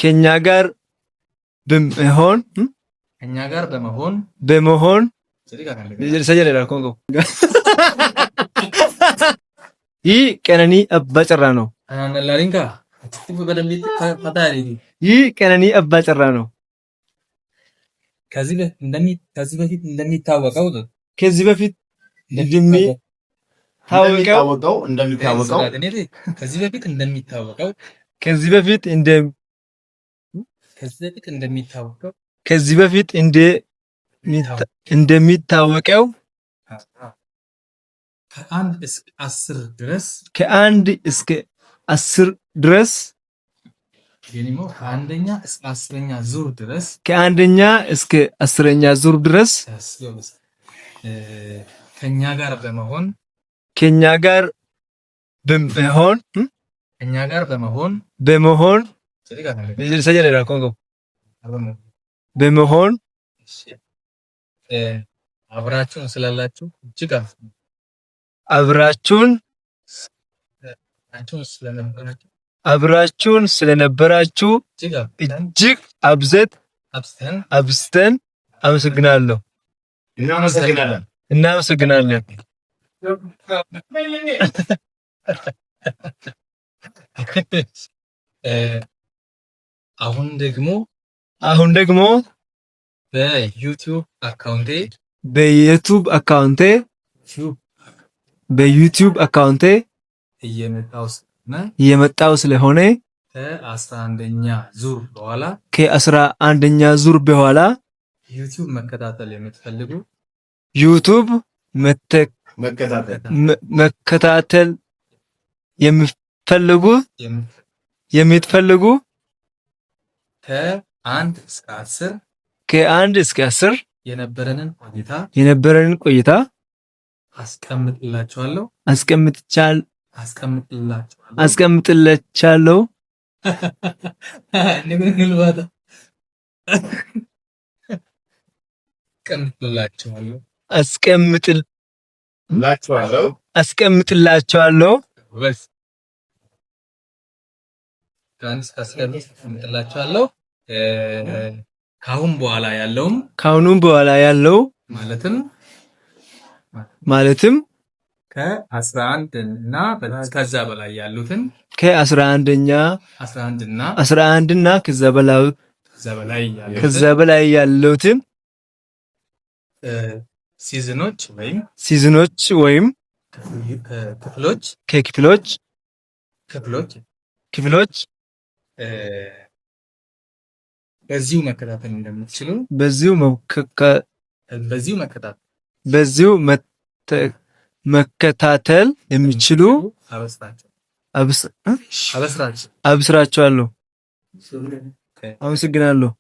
ከኛ ጋር በመሆን ከኛ ጋር በመሆን በመሆን ሰጀለ ኮንጎ ይህ ቀነኒ አባ ጭራ ነው። ላሪንጋ ይህ ቀነኒ አባ ጭራ ነው። ከዚህ በፊት እንደሚታወቀው ከዚህ በፊት እንደሚታወቀው ከአንድ እስከ 10 ድረስ ከአንደኛ እስከ 10ኛ ዙር ድረስ ከኛ ጋር በመሆን ሰጀለ ኮንጎ በመሆን አብራችሁን ስላላችሁ እጅግ አብራችሁን ስለነበራችሁ እጅግ አብዝተን አመሰግናለሁ። እናመሰግናለን። አሁን ደግሞ በዩቲዩብ አካውንቴ እየመጣው ስለሆነ ከ11ኛ ዙር በኋላ ዩቲዩብ መከታተል የምትፈልጉ ከ1 እስከ 10 የነበረንን ቆይታ አስቀምጥላችኋለሁ። ካሁን በኋላ ያለው ማለትም ከ11 እና ከዛ በላይ ያሉትን ከ11 እና ከዛ በላይ ያሉትን ሲዝኖች ወይም ክፍሎች በዚሁ መከታተል እንደምትችሉ በዚሁ መከታተል የሚችሉ አብስራችኋለሁ። አመሰግናለሁ።